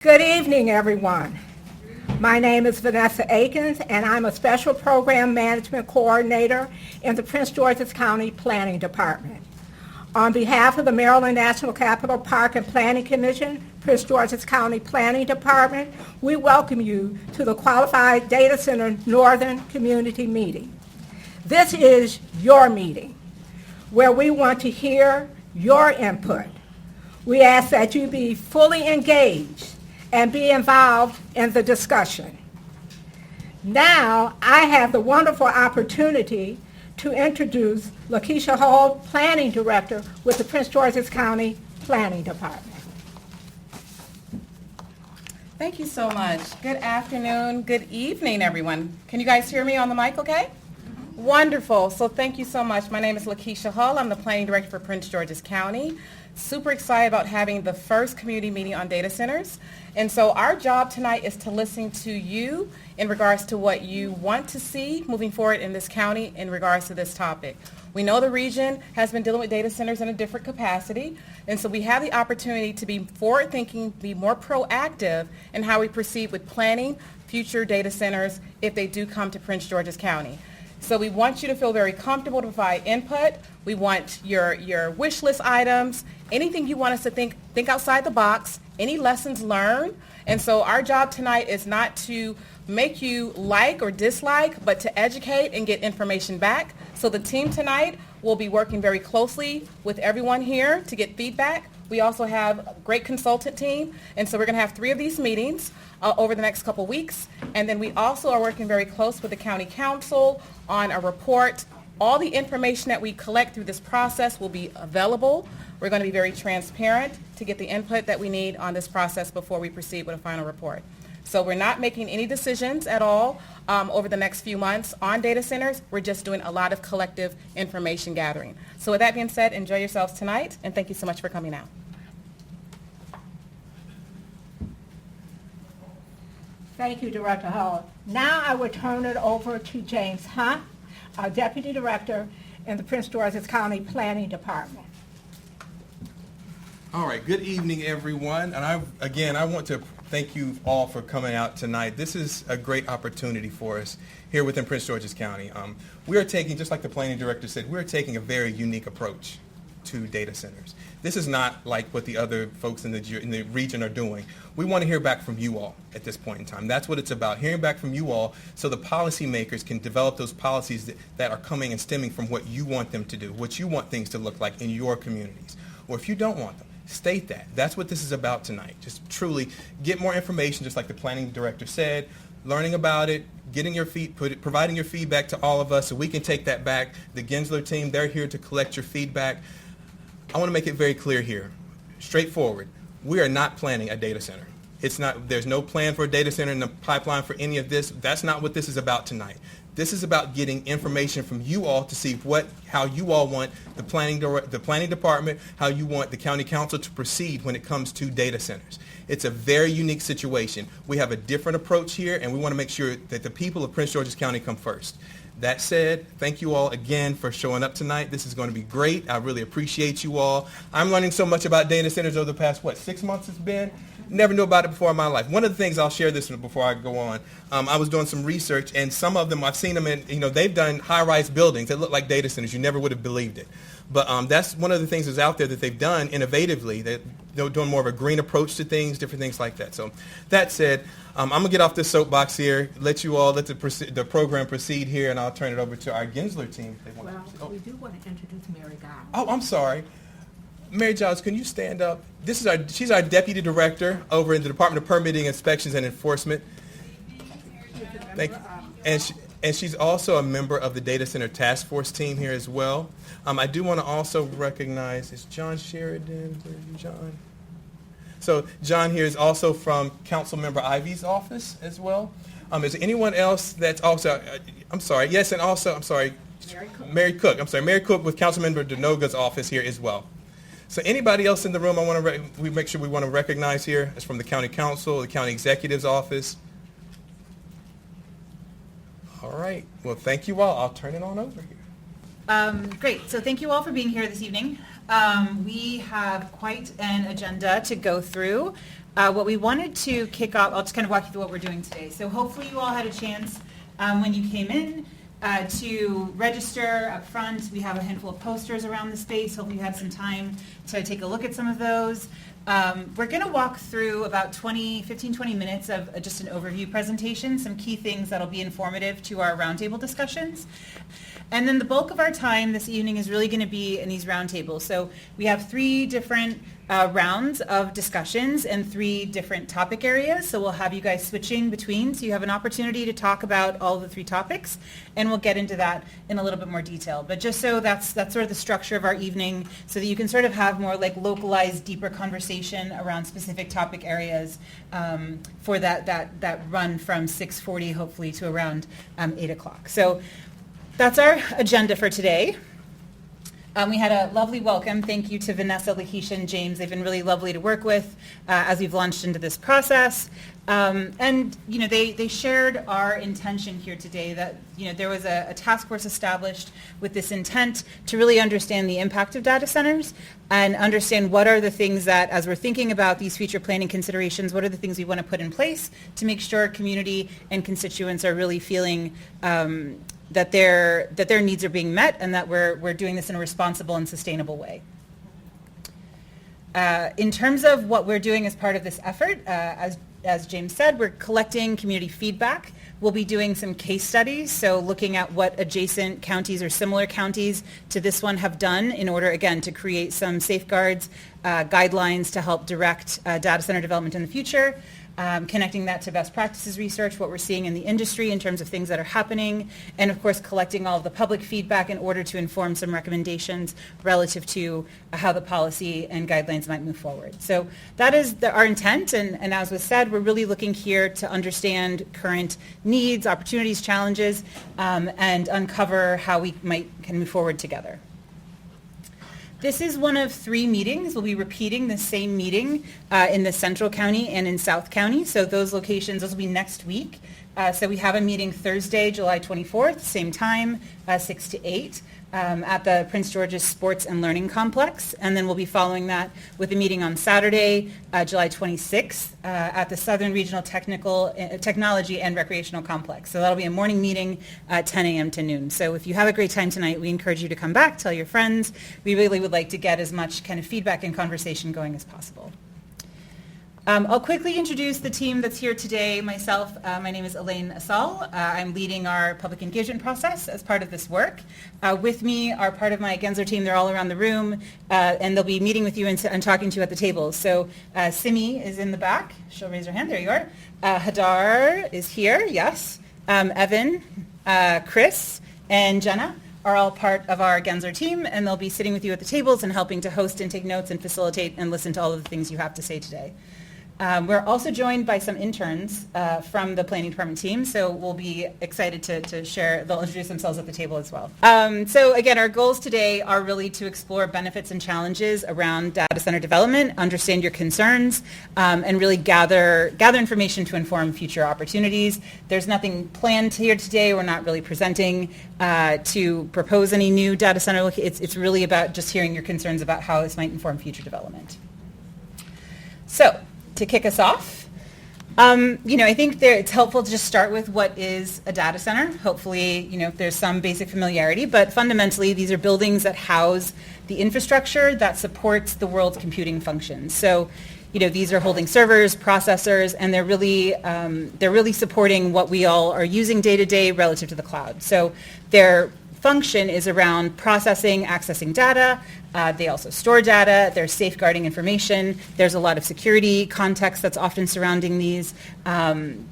Good evening, everyone. My name is Vanessa Akins, and I'm a Special Program Management Coordinator in the Prince George's County Planning Department. On behalf of the Maryland National Capital Park and Planning Commission, Prince George's County Planning Department, we welcome you to the Qualified Data Center Northern Community Meeting. This is your meeting, where we want to hear your input. We ask that you be fully engaged and be involved in the discussion. Now, I have the wonderful opportunity to introduce Lakeisha Hall, Planning Director with the Prince George's County Planning Department. Thank you so much. Good afternoon, good evening, everyone. Can you guys hear me on the mic okay? Wonderful. So thank you so much. My name is Lakeisha Hall. I'm the Planning Director for Prince George's County. Super excited about having the first community meeting on data centers. And so our job tonight is to listen to you in regards to what you want to see moving forward in this county in regards to this topic. We know the region has been dealing with data centers in a different capacity, and so we have the opportunity to be forward-thinking, be more proactive in how we proceed with planning future data centers if they do come to Prince George's County. So we want you to feel very comfortable to provide input. We want your wish list items, anything you want us to think outside the box, any lessons learned. And so our job tonight is not to make you like or dislike, but to educate and get information back. So the team tonight will be working very closely with everyone here to get feedback. We also have a great consultant team, and so we're going to have 3 of these meetings over the next couple weeks. And then we also are working very close with the county council on a report. All the information that we collect through this process will be available. We're going to be very transparent to get the input that we need on this process before we proceed with a final report. So we're not making any decisions at all over the next few months on data centers. We're just doing a lot of collective information gathering. So with that being said, enjoy yourselves tonight, and thank you so much for coming out. Thank you, Director Hall. Now I will turn it over to James Hunt, our Deputy Director in the Prince George's County Planning Department. All right, good evening, everyone. And I want to thank you all for coming out tonight. This is a great opportunity for us here within Prince George's County. We are taking, just like the Planning Director said, we're taking a very unique approach to data centers. This is not like what the other folks in the region are doing. We want to hear back from you all at this point in time. That's what it's about, hearing back from you all so the policymakers can develop those policies that are coming and stemming from what you want them to do, what you want things to look like in your communities. Or if you don't want them, state that. That's what this is about tonight. Just truly get more information, just like the Planning Director said, learning about it, getting providing your feedback to all of us so we can take that back. The Gensler team, they're here to collect your feedback. I want to make it very clear here, straightforward. We are not planning a data center. There's no plan for a data center in the pipeline for any of this. That's not what this is about tonight. This is about getting information from you all to see how you all want the planning department, how you want the county council to proceed when it comes to data centers. It's a very unique situation. We have a different approach here, and we want to make sure that the people of Prince George's County come first. That said, thank you all again for showing up tonight. This is going to be great. I really appreciate you all. I'm learning so much about data centers over the past, 6 months it's been? Never knew about it before in my life. One of the things, I'll share this before I go on, I was doing some research, and some of them, I've seen them in, they've done high-rise buildings that look like data centers. You never would have believed it. But that's one of the things that's out there that they've done innovatively. They're doing more of a green approach to things, different things like that. So that said, I'm going to get off this soapbox here, let the program proceed here, and I'll turn it over to our Gensler team. We do want to introduce Mary Giles. Oh, I'm sorry. Mary Giles, can you stand up? She's our Deputy Director over in the Department of Permitting, Inspections, and Enforcement. Thank you. And she's also a member of the Data Center Task Force team here as well. I do want to also recognize, is John Sheridan? Where are you, John? So John here is also from Councilmember Ivy's office as well. Is there anyone else that's also, Mary Cook. Mary Cook with Councilmember Denoga's office here as well. So anybody else in the room we make sure we want to recognize here is from the County Council, the County Executive's office. All right. Well, thank you all. I'll turn it on over here. Great. So thank you all for being here this evening. We have quite an agenda to go through. What we wanted to kick off, I'll just kind of walk you through what we're doing today. So hopefully you all had a chance when you came in to register up front. We have a handful of posters around the space. Hopefully you had some time to take a look at some of those. We're going to walk through about 15, 20 minutes of just an overview presentation, some key things that'll be informative to our roundtable discussions. And then the bulk of our time this evening is really going to be in these roundtables. So we have 3 different rounds of discussions and 3 different topic areas. So we'll have you guys switching between, so you have an opportunity to talk about all the 3 topics, and we'll get into that in a little bit more detail. But just so that's sort of the structure of our evening, so that you can sort of have more like localized, deeper conversation around specific topic areas for that run from 6:40 hopefully to around 8 o'clock. So that's our agenda for today. We had a lovely welcome. Thank you to Vanessa, Lakeisha, and James. They've been really lovely to work with as we've launched into this process. And, they shared our intention here today that, there was a task force established with this intent to really understand the impact of data centers and understand what are the things that, as we're thinking about these future planning considerations, what are the things we want to put in place to make sure community and constituents are really feeling that their needs are being met and that we're doing this in a responsible and sustainable way. In terms of what we're doing as part of this effort, as James said, we're collecting community feedback. We'll be doing some case studies, so looking at what adjacent counties or similar counties to this one have done in order, again, to create some safeguards, guidelines to help direct data center development in the future. Connecting that to best practices research, what we're seeing in the industry in terms of things that are happening, and of course collecting all of the public feedback in order to inform some recommendations relative to how the policy and guidelines might move forward. So that is our intent, and as was said, we're really looking here to understand current needs, opportunities, challenges, and uncover how we can move forward together. This is one of 3 meetings. We'll be repeating the same meeting in the Central County and in South County. So those locations, those will be next week. So we have a meeting Thursday, July 24th, same time, 6 to 8, at the Prince George's Sports and Learning Complex. And then we'll be following that with a meeting on Saturday, July 26th, at the Southern Regional Technology and Recreational Complex. So that'll be a morning meeting at 10 a.m. to noon. So if you have a great time tonight, we encourage you to come back, tell your friends. We really would like to get as much kind of feedback and conversation going as possible. I'll quickly introduce the team that's here today. Myself, my name is Elaine Asal. I'm leading our public engagement process as part of this work. With me are part of my Gensler team. They're all around the room, and they'll be meeting with you and talking to you at the tables. So Simi is in the back. She'll raise her hand. There you are. Hadar is here. Yes. Evan, Chris, and Jenna are all part of our Gensler team, and they'll be sitting with you at the tables and helping to host and take notes and facilitate and listen to all of the things you have to say today. We're also joined by some interns from the planning department team, so we'll be excited to share. They'll introduce themselves at the table as well. So again, our goals today are really to explore benefits and challenges around data center development, understand your concerns, and really gather information to inform future opportunities. There's nothing planned here today. We're not really presenting to propose any new data center. It's really about just hearing your concerns about how this might inform future development. So, to kick us off, I think it's helpful to just start with what is a data center. Hopefully, there's some basic familiarity, but fundamentally, these are buildings that house the infrastructure that supports the world's computing functions. So, these are holding servers, processors, and they're really supporting what we all are using day to day relative to the cloud. So, their function is around processing, accessing data. They also store data. They're safeguarding information. There's a lot of security context that's often surrounding these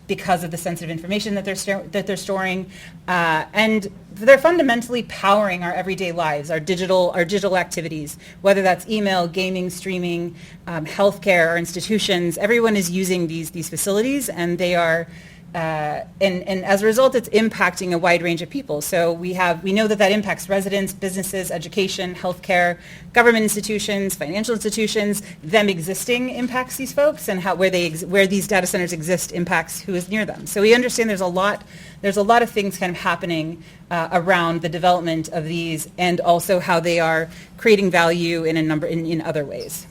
because of the sensitive information that they're storing, and they're fundamentally powering our everyday lives, our digital activities, whether that's email, gaming, streaming, healthcare, our institutions. Everyone is using these facilities, and they are. And as a result, it's impacting a wide range of people. So we know that impacts residents, businesses, education, healthcare, government institutions, financial institutions. Them existing impacts these folks, and where these data centers exist impacts who is near them. So we understand there's a lot of things kind of happening around the development of these, and also how they are creating value in other ways.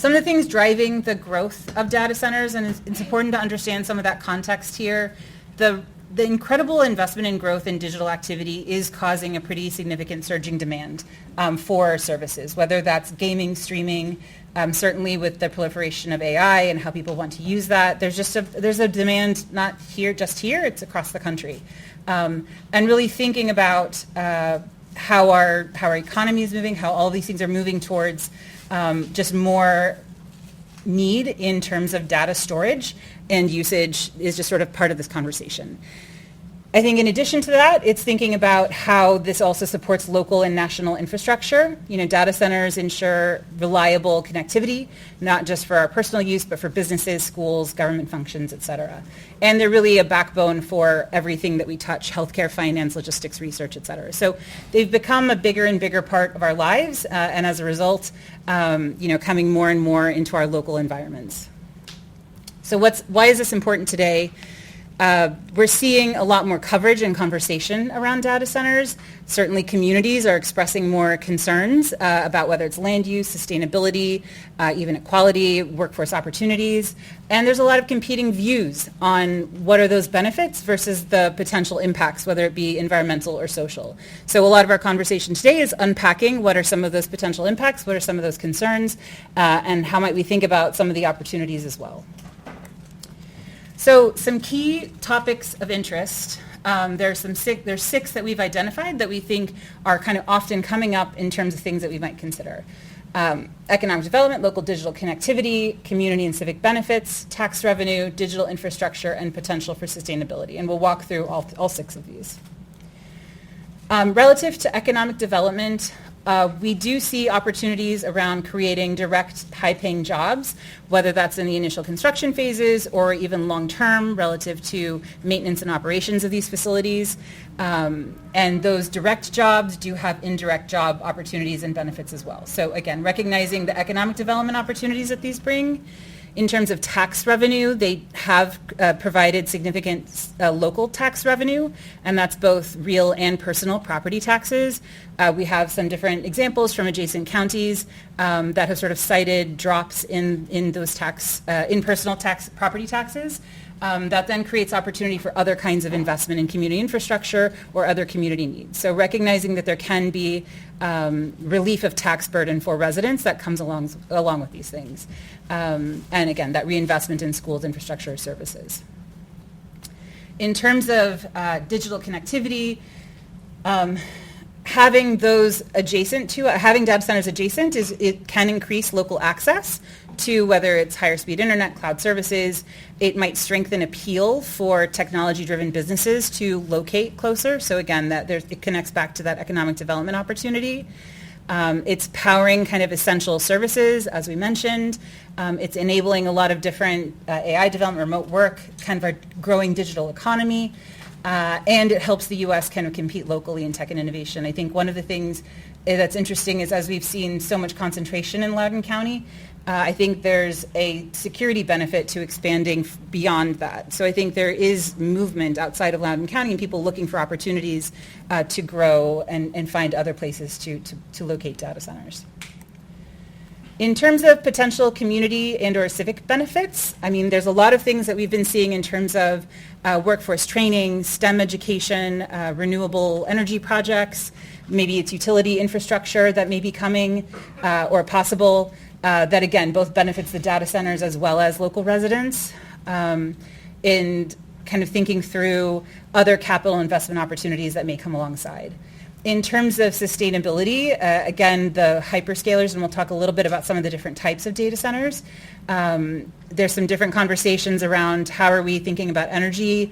some of the things driving the growth of data centers, and it's important to understand some of that context here. The incredible investment in growth in digital activity is causing a pretty significant surging demand for services, whether that's gaming, streaming, certainly with the proliferation of AI and how people want to use that. There's a demand not just here, it's across the country. And really thinking about how our economy is moving, how all these things are moving towards just more need in terms of data storage and usage is just sort of part of this conversation. I think in addition to that, it's thinking about how this also supports local and national infrastructure. Data centers ensure reliable connectivity, not just for our personal use, but for businesses, schools, government functions, et cetera. And they're really a backbone for everything that we touch, healthcare, finance, logistics, research, et cetera. So they've become a bigger and bigger part of our lives, and as a result, coming more and more into our local environments. So why is this important today? We're seeing a lot more coverage and conversation around data centers. Certainly communities are expressing more concerns about whether it's land use, sustainability, even equality, workforce opportunities. And there's a lot of competing views on what are those benefits versus the potential impacts, whether it be environmental or social. So a lot of our conversation today is unpacking what are some of those potential impacts, what are some of those concerns, and how might we think about some of the opportunities as well. So some key topics of interest. There's six that we've identified that we think are kind of often coming up in terms of things that we might consider. Economic development, local digital connectivity, community and civic benefits, tax revenue, digital infrastructure, and potential for sustainability. And we'll walk through all six of these. Relative to economic development, we do see opportunities around creating direct high-paying jobs, whether that's in the initial construction phases or even long-term relative to maintenance and operations of these facilities. And those direct jobs do have indirect job opportunities and benefits as well. So again, recognizing the economic development opportunities that these bring. In terms of tax revenue, they have provided significant local tax revenue, and that's both real and personal property taxes. We have some different examples from adjacent counties that have sort of cited drops in those in personal property taxes. That then creates opportunity for other kinds of investment in community infrastructure or other community needs. So recognizing that there can be relief of tax burden for residents that comes along with these things. And again, that reinvestment in schools, infrastructure, services. In terms of digital connectivity, having those adjacent to, having data centers adjacent it can increase local access to whether it's higher speed internet, cloud services. It might strengthen appeal for technology-driven businesses to locate closer. So again, it connects back to that economic development opportunity. It's powering kind of essential services, as we mentioned. It's enabling a lot of different AI development, remote work, kind of our growing digital economy. And it helps the U.S. kind of compete locally in tech and innovation. I think one of the things that's interesting is as we've seen so much concentration in Loudoun County, I think there's a security benefit to expanding beyond that. So I think there is movement outside of Loudoun County and people looking for opportunities to grow and find other places to locate data centers. In terms of potential community and or civic benefits, I mean, there's a lot of things that we've been seeing in terms of workforce training, STEM education, renewable energy projects, maybe it's utility infrastructure that may be coming or possible that, again, both benefits the data centers as well as local residents. And kind of thinking through other capital investment opportunities that may come alongside. In terms of sustainability, again, the hyperscalers, and we'll talk a little bit about some of the different types of data centers. There's some different conversations around how are we thinking about energy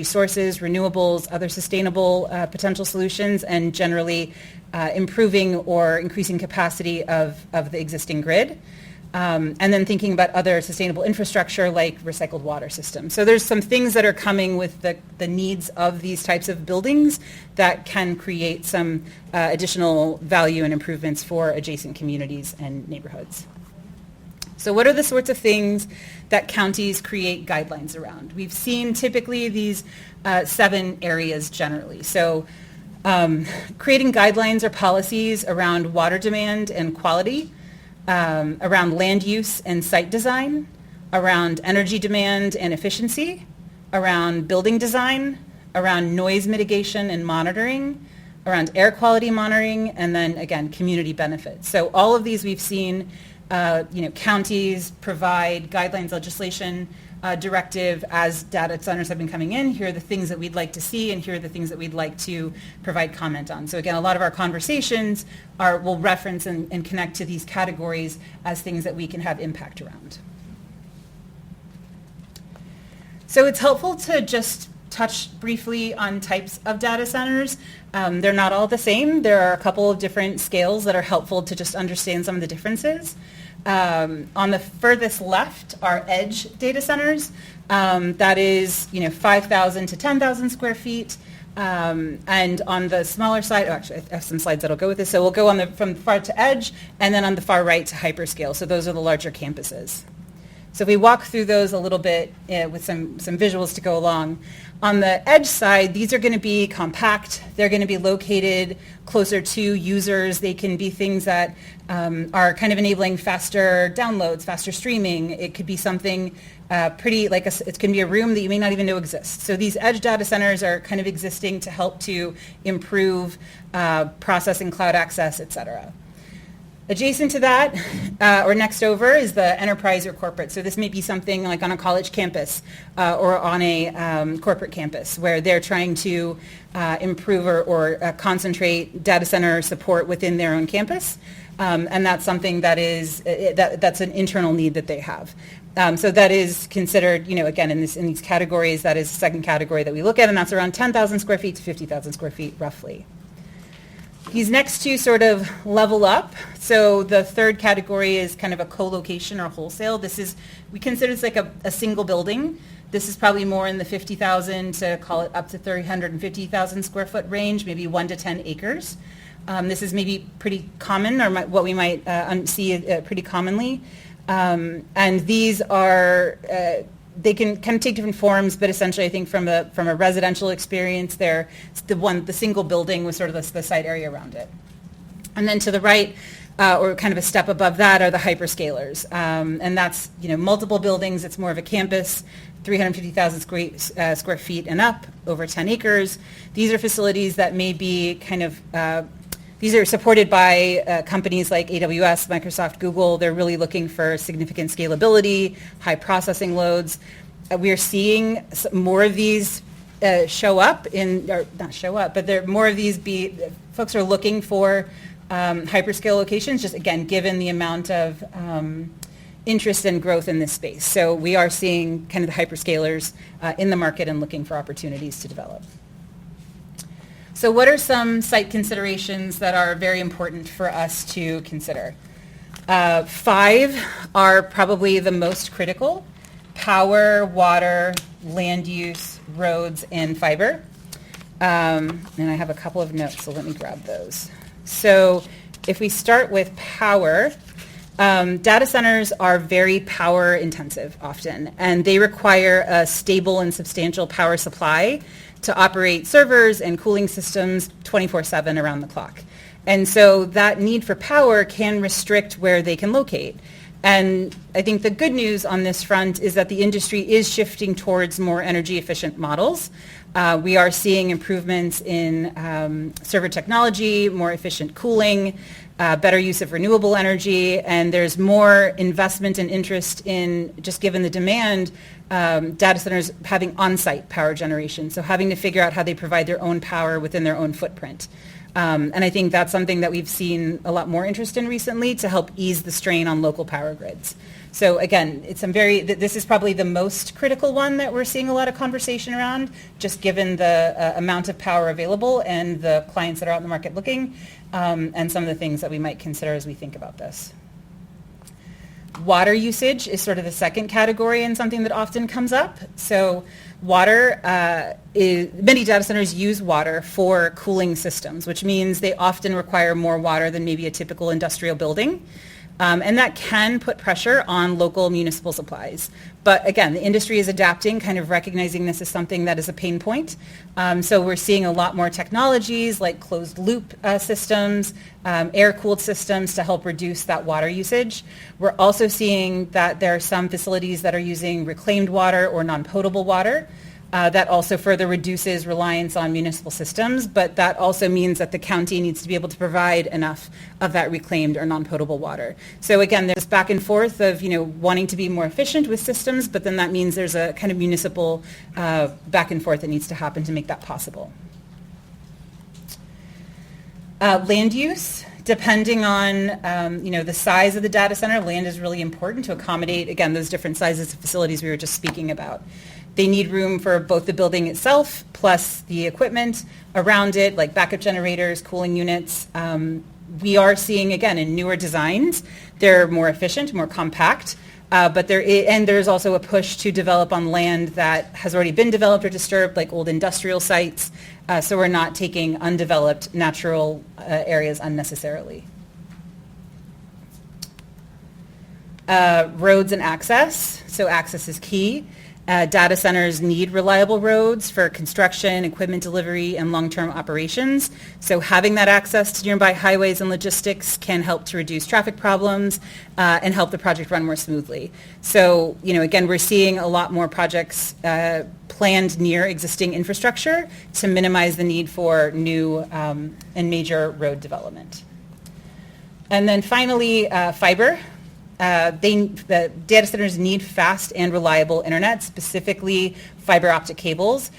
sources, renewables, other sustainable potential solutions, and generally improving or increasing capacity of the existing grid. And then thinking about other sustainable infrastructure like recycled water systems. So there's some things that are coming with the needs of these types of buildings that can create some additional value and improvements for adjacent communities and neighborhoods. So what are the sorts of things that counties create guidelines around? We've seen typically these 7 areas generally. So creating guidelines or policies around water demand and quality, around land use and site design, around energy demand and efficiency, around building design, around noise mitigation and monitoring, around air quality monitoring, and then again, community benefits. So all of these we've seen, counties provide guidelines, legislation, directive as data centers have been coming in. Here are the things that we'd like to see, and here are the things that we'd like to provide comment on. So again, a lot of our conversations will reference and connect to these categories as things that we can have impact around. So it's helpful to just touch briefly on types of data centers. They're not all the same. There are a couple of different scales that are helpful to just understand some of the differences. On the furthest left are edge data centers. That is, 5,000 to 10,000 square feet. And on the smaller side, actually, I have some slides that'll go with this. So we'll go from far to edge, and then on the far right to hyperscale. So those are the larger campuses. So if we walk through those a little bit with some visuals to go along. On the edge side, these are going to be compact. They're going to be located closer to users. They can be things that are kind of enabling faster downloads, faster streaming. It could be something pretty like it can be a room that you may not even know exists. So these edge data centers are kind of existing to help to improve processing, cloud access, et cetera. Adjacent to that, or next over, is the enterprise or corporate. So this may be something like on a college campus or on a corporate campus where they're trying to improve or concentrate data center support within their own campus. And that's something that is, that's an internal need that they have. So that is considered, again, in these categories, that is the second category that we look at, and that's around 10,000 square feet to 50,000 square feet, roughly. These next two sort of level up. So the third category is kind of a co-location or wholesale. We consider this like a single building. This is probably more in the 50,000 to call it up to 350,000 square foot range, maybe 1 to 10 acres. This is maybe pretty common, or what we might see pretty commonly. And these are, they can kind of take different forms, but essentially I think from a residential experience, they're the single building with sort of the site area around it. And then to the right, or kind of a step above that, are the hyperscalers. And that's, multiple buildings. It's more of a campus, 350,000 square feet and up, over 10 acres. These are facilities that may be kind of, these are supported by companies like AWS, Microsoft, Google. They're really looking for significant scalability, high processing loads. We are seeing more of these show up or not show up, but more of these folks are looking for hyperscale locations, just again, given the amount of interest and growth in this space. So we are seeing kind of the hyperscalers in the market and looking for opportunities to develop. So what are some site considerations that are very important for us to consider? 5 are probably the most critical: power, water, land use, roads, and fiber. And I have a couple of notes, so let me grab those. So if we start with power, data centers are very power intensive often, and they require a stable and substantial power supply to operate servers and cooling systems 24/7 around the clock. And so that need for power can restrict where they can locate. And I think the good news on this front is that the industry is shifting towards more energy efficient models. We are seeing improvements in server technology, more efficient cooling, better use of renewable energy, and there's more investment and interest in, just given the demand, data centers having on-site power generation, so having to figure out how they provide their own power within their own footprint. And I think that's something that we've seen a lot more interest in recently to help ease the strain on local power grids. So again, this is probably the most critical one that we're seeing a lot of conversation around, just given the amount of power available and the clients that are out in the market looking, and some of the things that we might consider as we think about this. Water usage is sort of the second category and something that often comes up. So water, many data centers use water for cooling systems, which means they often require more water than maybe a typical industrial building. And that can put pressure on local municipal supplies. But again, the industry is adapting, kind of recognizing this as something that is a pain point. So we're seeing a lot more technologies like closed loop systems, air-cooled systems to help reduce that water usage. We're also seeing that there are some facilities that are using reclaimed water or non-potable water. That also further reduces reliance on municipal systems, but that also means that the county needs to be able to provide enough of that reclaimed or non-potable water. So again, there's back and forth of, wanting to be more efficient with systems, but then that means there's a kind of municipal back and forth that needs to happen to make that possible. Land use. Depending on, the size of the data center, land is really important to accommodate, again, those different sizes of facilities we were just speaking about. They need room for both the building itself plus the equipment around it, like backup generators, cooling units. We are seeing, again, in newer designs, they're more efficient, more compact, but there's also a push to develop on land that has already been developed or disturbed, like old industrial sites, so we're not taking undeveloped natural areas unnecessarily. Roads and access. So access is key. Data centers need reliable roads for construction, equipment delivery, and long-term operations. So having that access to nearby highways and logistics can help to reduce traffic problems and help the project run more smoothly. So, again, we're seeing a lot more projects planned near existing infrastructure to minimize the need for new and major road development. And then finally, fiber. The data centers need fast and reliable internet, specifically fiber optic cables.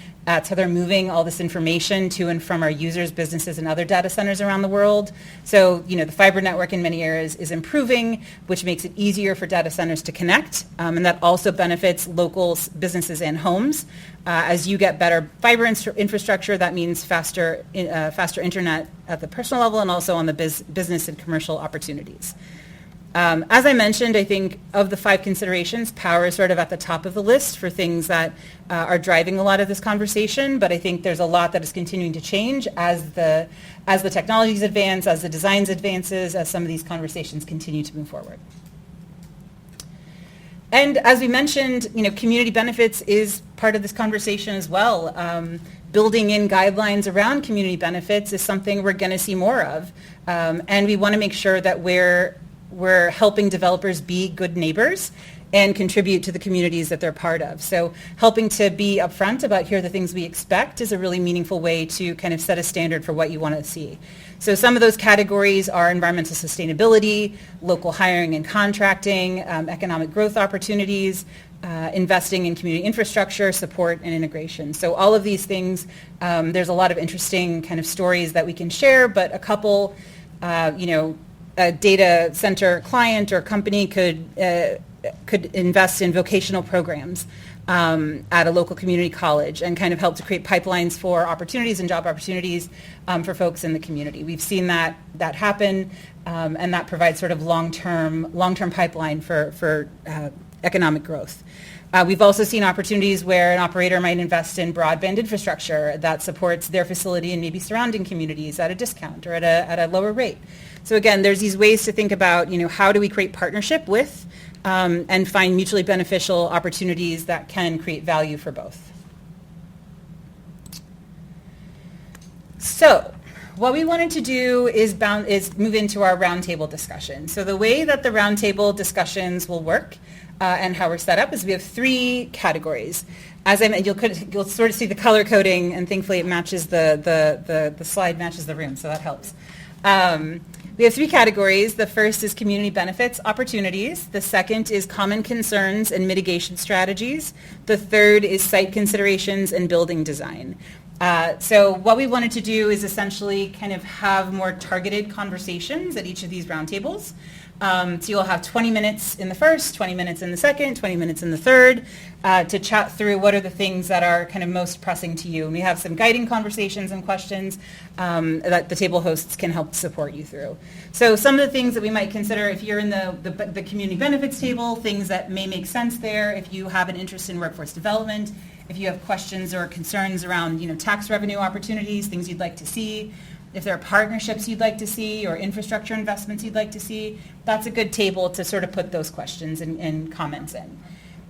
So they're moving all this information to and from our users, businesses, and other data centers around the world. So, the fiber network in many areas is improving, which makes it easier for data centers to connect. And that also benefits local businesses and homes. As you get better fiber infrastructure, that means faster internet at the personal level and also on the business and commercial opportunities. As I mentioned, I think of the 5 considerations, power is sort of at the top of the list for things that are driving a lot of this conversation, but I think there's a lot that is continuing to change as the technologies advance, as the designs advances, as some of these conversations continue to move forward. And as we mentioned, community benefits is part of this conversation as well. Building in guidelines around community benefits is something we're going to see more of, and we want to make sure that we're helping developers be good neighbors and contribute to the communities that they're part of. So helping to be upfront about here are the things we expect is a really meaningful way to kind of set a standard for what you want to see. So some of those categories are environmental sustainability, local hiring and contracting, economic growth opportunities, investing in community infrastructure, support, and integration. So all of these things, there's a lot of interesting kind of stories that we can share, but a couple, a data center client or company could invest in vocational programs at a local community college and kind of help to create pipelines for opportunities and job opportunities for folks in the community. We've seen that happen, and that provides sort of long-term pipeline for economic growth. We've also seen opportunities where an operator might invest in broadband infrastructure that supports their facility and maybe surrounding communities at a discount or at a lower rate. So again, there's these ways to think about, how do we create partnership with and find mutually beneficial opportunities that can create value for both. So what we wanted to do is move into our roundtable discussion. So the way that the roundtable discussions will work and how we're set up is we have 3 categories. As I mentioned, you'll sort of see the color coding, and thankfully it matches the slide matches the room, so that helps. We have 3 categories. The first is community benefits opportunities. The second is common concerns and mitigation strategies. The third is site considerations and building design. So what we wanted to do is essentially kind of have more targeted conversations at each of these roundtables. So you'll have 20 minutes in the first, 20 minutes in the second, 20 minutes in the third to chat through what are the things that are kind of most pressing to you. And we have some guiding conversations and questions that the table hosts can help support you through. So some of the things that we might consider if you're in the community benefits table, things that may make sense there, if you have an interest in workforce development, if you have questions or concerns around tax revenue opportunities, things you'd like to see. if there are partnerships you'd like to see or infrastructure investments you'd like to see, that's a good table to sort of put those questions and comments in.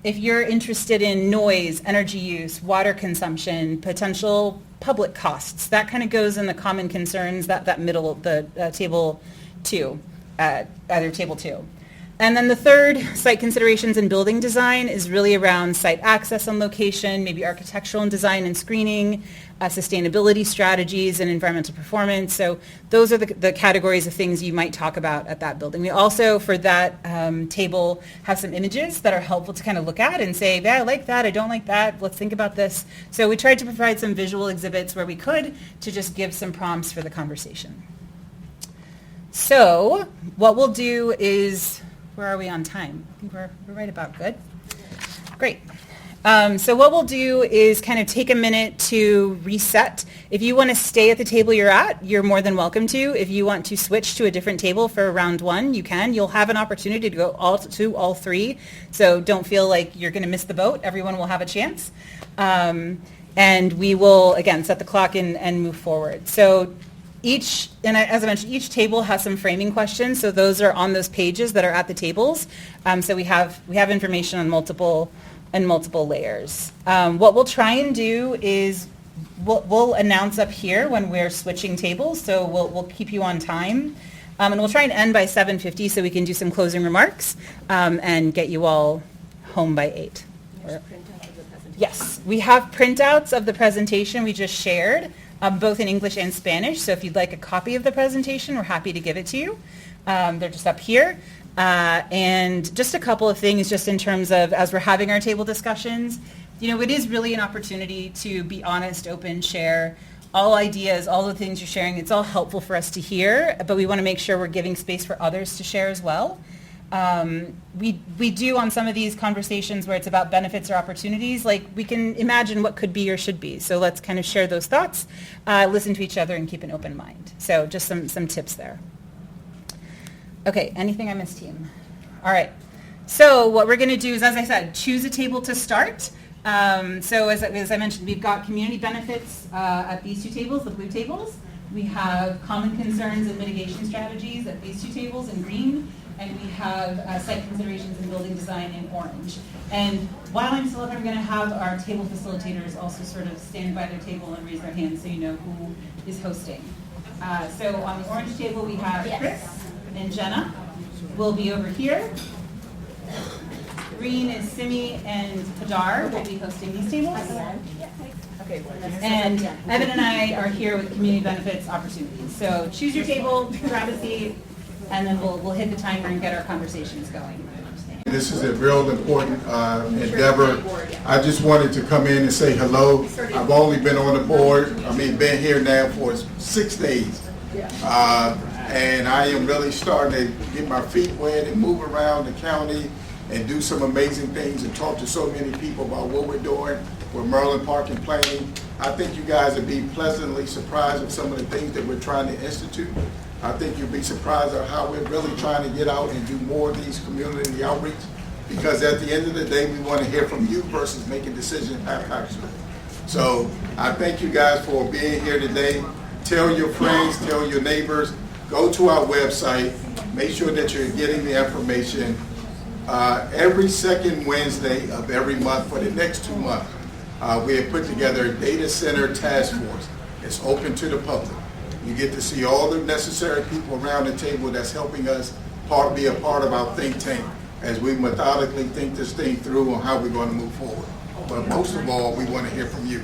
If you're interested in noise, energy use, water consumption, potential public costs, that kind of goes in the common concerns, that middle, the table 2, either table 2. And then the third, site considerations and building design, is really around site access and location, maybe architectural and design and screening, sustainability strategies and environmental performance. So those are the categories of things you might talk about at that building. We also, for that table, have some images that are helpful to kind of look at and say, yeah, I like that, I don't like that, let's think about this. So we tried to provide some visual exhibits where we could to just give some prompts for the conversation. So what we'll do is, where are we on time? I think we're right about good. Great. So what we'll do is kind of take a minute to reset. If you want to stay at the table you're at, you're more than welcome to. If you want to switch to a different table for round 1, you can. You'll have an opportunity to go all 3. So don't feel like you're going to miss the boat. Everyone will have a chance. And we will, again, set the clock and move forward. So as I mentioned, each table has some framing questions, so those are on those pages that are at the tables. So we have information on multiple layers. What we'll try and do is we'll announce up here when we're switching tables, so we'll keep you on time. And we'll try and end by 7:50 so we can do some closing remarks and get you all home by 8. Yes, we have printouts of the presentation we just shared. Both in English and Spanish. So if you'd like a copy of the presentation, we're happy to give it to you. They're just up here. And just a couple of things just in terms of, as we're having our table discussions, it is really an opportunity to be honest, open, share all ideas, all the things you're sharing. It's all helpful for us to hear, but we want to make sure we're giving space for others to share as well. We do on some of these conversations where it's about benefits or opportunities, like we can imagine what could be or should be. So let's kind of share those thoughts, listen to each other, and keep an open mind. So just some tips there. Okay, anything I missed, team? All right. So what we're going to do is, as I said, choose a table to start. So as I mentioned, we've got community benefits at these 2 tables, the blue tables. We have common concerns and mitigation strategies at these 2 tables in green. And we have site considerations and building design in orange. And while I'm still up, I'm going to have our table facilitators also sort of stand by their table and raise their hands so you know who is hosting. So on the orange table, we have Chris and Jenna. We'll be over here. Green is Simi and Hadar will be hosting these tables. Okay. And Evan and I are here with community benefits opportunities. So choose your table, grab a seat, and then we'll hit the timer and get our conversations going. This is a real important endeavor. I just wanted to come in and say hello. I've only been on the board, been here now for 6 days. And I am really starting to get my feet wet and move around the county and do some amazing things and talk to so many people about what we're doing with Merlin Park and planning. I think you guys will be pleasantly surprised with some of the things that we're trying to institute. I think you'll be surprised at how we're really trying to get out and do more of these community outreach, because at the end of the day, we want to hear from you versus making decisions haphazardly. So I thank you guys for being here today. Tell your friends, tell your neighbors, go to our website, make sure that you're getting the information. Every second Wednesday of every month for the next 2 months, we have put together a data center task force. It's open to the public. You get to see all the necessary people around the table that's helping us be a part of our think tank as we methodically think this thing through on how we're going to move forward. But most of all, we want to hear from you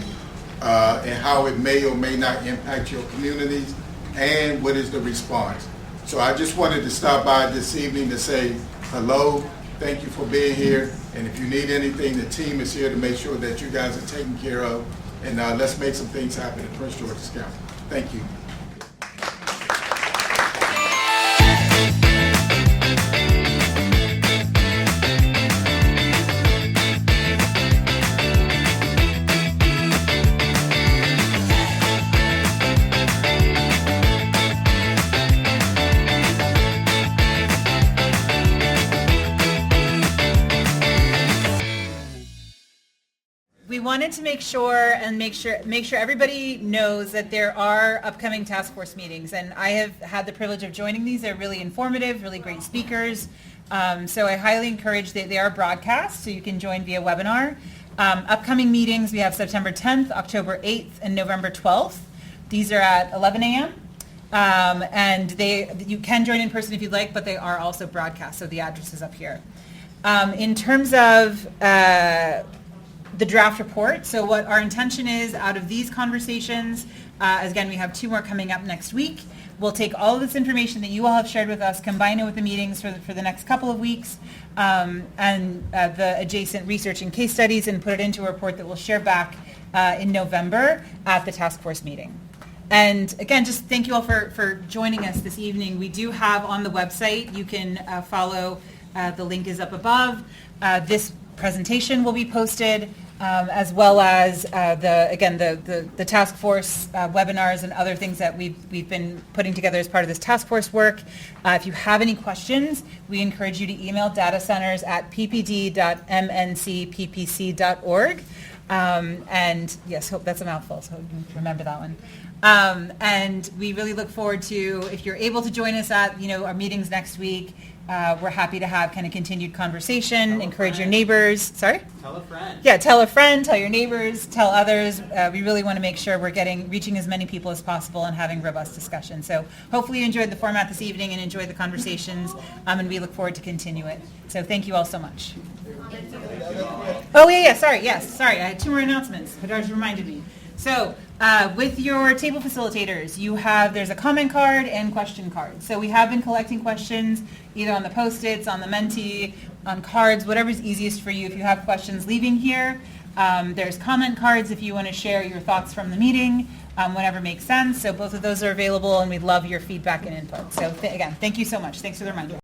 and how it may or may not impact your communities and what is the response. So I just wanted to stop by this evening to say hello, thank you for being here, and if you need anything, the team is here to make sure that you guys are taken care of, and let's make some things happen in Prince George's County. Thank you. We wanted to make sure everybody knows that there are upcoming task force meetings, and I have had the privilege of joining these. They're really informative, really great speakers. So I highly encourage that they are broadcast, so you can join via webinar. Upcoming meetings, we have September 10th, October 8th, and November 12th. These are at 11 a.m. And you can join in person if you'd like, but they are also broadcast, so the address is up here. In terms of the draft report, so what our intention is out of these conversations, again, we have 2 more coming up next week. We'll take all of this information that you all have shared with us, combine it with the meetings for the next couple of weeks, and the adjacent research and case studies, and put it into a report that we'll share back in November at the task force meeting. And again, just thank you all for joining us this evening. We do have on the website, you can follow, the link is up above. This presentation will be posted, as well as the task force webinars and other things that we've been putting together as part of this task force work. If you have any questions, we encourage you to email datacenters@ppd.mncppc.org. And yes, hope that's a mouthful, so remember that one. And we really look forward to, if you're able to join us at our meetings next week. We're happy to have kind of continued conversation. Encourage your neighbors. Sorry? Tell a friend. Yeah, tell a friend, tell your neighbors, tell others. We really want to make sure we're reaching as many people as possible and having robust discussion. So hopefully you enjoyed the format this evening and enjoyed the conversations, and we look forward to continue it. So thank you all so much. Oh, yeah, sorry. Yes, sorry. I had 2 more announcements. Hadarj reminded me. So with your table facilitators, there's a comment card and question card. So we have been collecting questions either on the Post-its, on the Menti, on cards, whatever's easiest for you. If you have questions leaving here, there's comment cards if you want to share your thoughts from the meeting, whatever makes sense. So both of those are available, and we'd love your feedback and input. So again, thank you so much. Thanks for the reminder.